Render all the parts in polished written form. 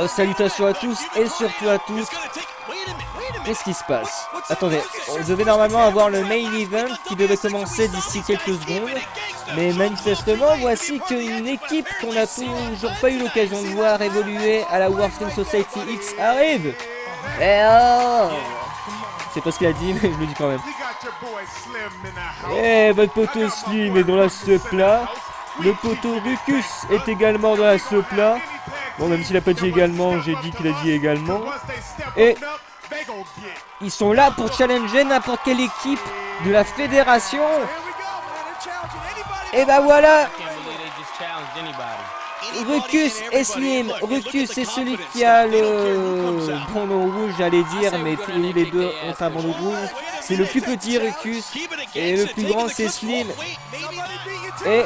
Salutations à tous et surtout à tous. Qu'est-ce qui se passe? Attendez, on devait normalement avoir le main event qui devait commencer d'ici quelques secondes. Mais manifestement, voici qu'une équipe qu'on n'a toujours pas eu l'occasion de voir évoluer à la Wrestling Society X arrive. Et oh, c'est pas ce qu'il a dit, mais je le dis quand même. Eh, votre poteau Slim est dans la soupe là. Le poteau Rucus est également dans la soupe là. Bon, même s'il a pas dit également, j'ai dit qu'il a dit également. Et ils sont là pour challenger n'importe quelle équipe de la fédération. Et bah voilà, Rucus et Slim. Rucus c'est celui qui a le bandeau rouge, j'allais dire, mais tous les deux ont un bandeau rouge. C'est le plus petit Rucus et le plus grand c'est Slim. Et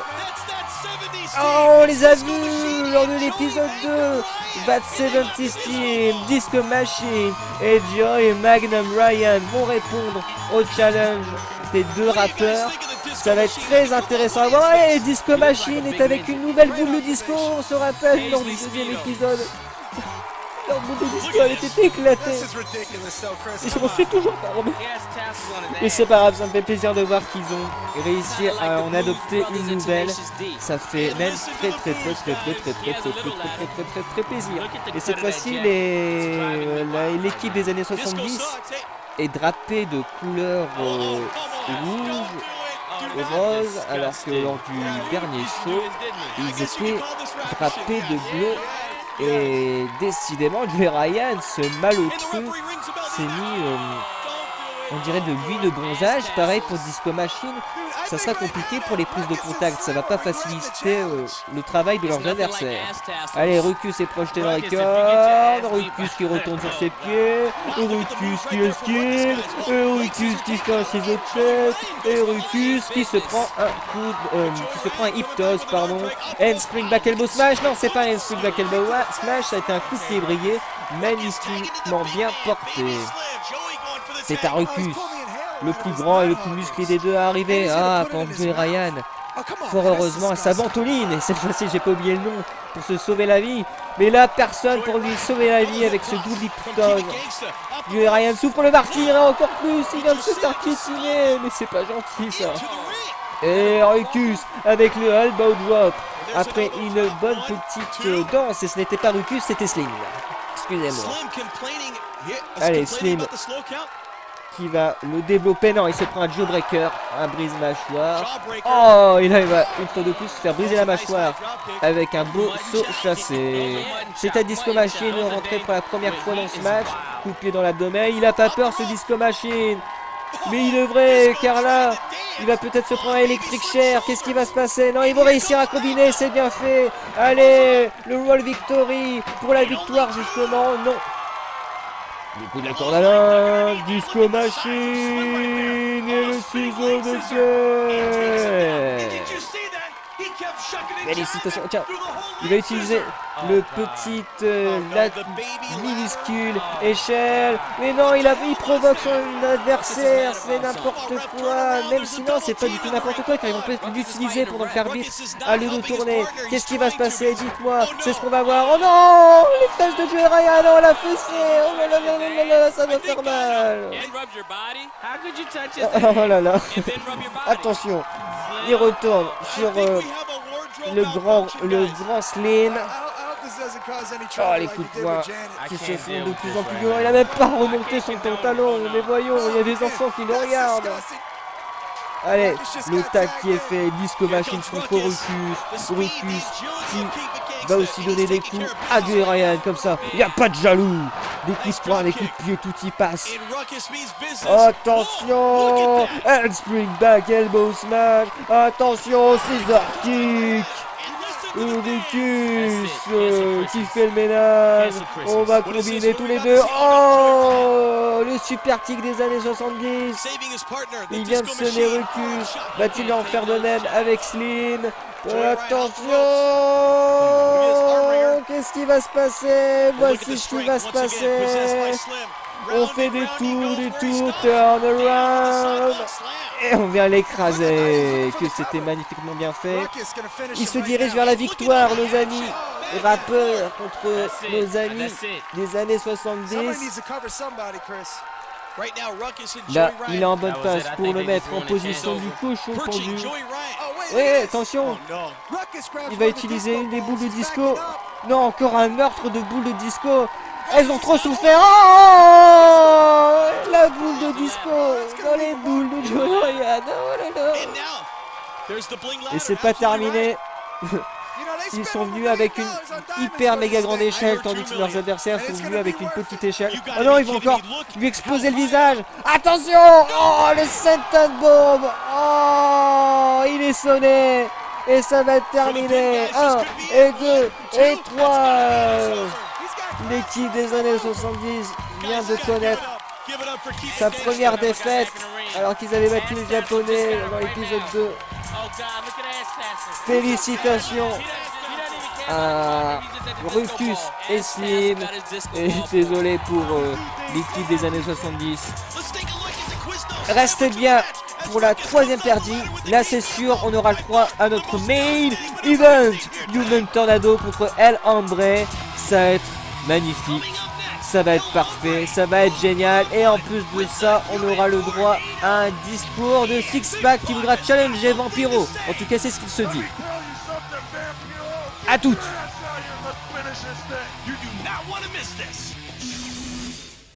oh, on les a vus lors de l'épisode 2. Bad 70's Team, Disco Machine et Joey et Magnum Ryan vont répondre au challenge des deux rappeurs. Ça va être très intéressant à voir. Et Disco Machine est avec une nouvelle boule de disco. On se rappelle lors du deuxième épisode. Leur boule de disco elle était éclatée. Et je m'en suis toujours pas remis. Mais c'est pas grave, ça me fait plaisir de voir qu'ils ont réussi à en adopter une nouvelle. Ça fait même très plaisir. Et cette fois-ci, l'équipe des années 70 est drapée de couleur rouge, rose, alors que lors du dernier show, ils étaient drapés de bleu. Et décidément, Joey Ryan, ce malotru, s'est mis, on dirait, de l'huile de bronzage. Pareil pour Disco Machine, ça sera compliqué pour les prises de contact. Ça va pas faciliter le travail de leurs adversaires. Allez, Rucus est projeté dans les cordes. Rucus qui retourne sur ses pieds. Rucus qui esquive. Rucus qui se casse ses autres. Et Rucus qui se prend un coup, qui se prend un hip toss, pardon. Handspring back elbow smash. Non, c'est pas un handspring back elbow smash. Ça a été un coup de pied brillé, magnifiquement bien porté. C'est à Rucus, le plus grand et le plus musclé des deux à arriver. Ah, pendant Joey Ryan, fort heureusement, à sa ventoline. Et cette fois-ci, j'ai pas oublié le nom pour se sauver la vie. Mais là, personne pour lui sauver la vie avec ce double hip-toss. Joey Ryan souffre pour le martyr et encore plus. Il vient de se faire piétiner. Mais c'est pas gentil, ça. Et Rucus avec le elbow drop. Après une bonne petite danse. Et ce n'était pas Rucus, c'était Slim. Excusez-moi. Allez, Slim qui va le développer. Non, il se prend un jawbreaker, un brise-mâchoire. Oh, il arrive une fois de plus se faire briser la mâchoire avec un beau saut chassé. C'est à Disco Machine rentré pour la première fois dans ce match. Coup de pied dans l'abdomen. Il a pas peur, ce Disco Machine. Mais il devrait, car là, il va peut-être se prendre un Electric Chair. Qu'est-ce qui va se passer? Non, ils vont réussir à combiner, c'est bien fait. Allez, le Roll Victory pour la victoire, justement. Non. Le coup de la corde à linge, Disco Machine et le ciseau de Chair. Félicitations. Tiens, il va utiliser le petit la minuscule échelle. Mais non, il provoque son adversaire. C'est n'importe quoi. Même si non, c'est pas du tout n'importe quoi, car ils vont peut-être l'utiliser pendant que l'arbitre a le dos tourné. Qu'est-ce qui va se passer? Dites-moi. C'est ce qu'on va voir. Oh non, les fesses de Joey Ryan. Oh, la fessée. Oh là là là là là là, ça va faire mal. Oh là là. Attention. Il retourne sur le grand Slim. Oh, les coups de poing qui se font de plus en plus violents. Il a même pas remonté son pantalon. Mais voyons, il y a des enfants qui le regardent. Allez, le tag qui est fait. Disco Machine contre Rucus. Rucus qui va aussi donner des coups à Joey Ryan comme ça. Il n'y a pas de jaloux. Des coups de poing, des coups de pied, tout y passe. Attention, handspring back elbow smash. Attention, scissor kick. Rucus qui fait le ménage. On va combiner tous les deux. Oh, le super kick des années 70. Il vient de sonner Rucus. Va-t-il en faire de même avec Slim? Attention, qu'est-ce qui va se passer? Voici ce qui va se passer. On fait des tours, turn around. Et on vient l'écraser. Que c'était magnifiquement bien fait. Il se dirige vers la victoire, nos amis. rappeurs contre nos amis des années 70. Là, il est en bonne passe pour le mettre en position du cochon pendu. Oui, attention. Il va utiliser une des boules de disco. Non, encore un meurtre de boules de disco. Elles ont trop souffert. Oh, la boule de disco dans les boules de Joey Ryan. Oh là là. Et c'est pas terminé. Ils sont venus avec une hyper méga grande échelle, tandis que leurs adversaires sont venus avec une petite échelle. Oh non, ils vont encore lui exploser le visage. Attention. Oh, le senton bomb. Oh, il est sonné. Et ça va être terminé. 1 et 2 et 3. L'équipe des années 70 vient de connaître sa première défaite alors qu'ils avaient battu les Japonais dans l'épisode 2. Félicitations à Ruckus et Slim. Et désolé pour l'équipe des années 70. Restez bien pour la troisième perdue. Là c'est sûr, on aura le droit à notre main event. Human Tornado contre El Hambre. Ça va être magnifique. Ça va être parfait, ça va être génial. Et en plus de ça, on aura le droit à un discours de Sixpack qui voudra challenger Vampiro. En tout cas, c'est ce qu'il se dit. À toutes.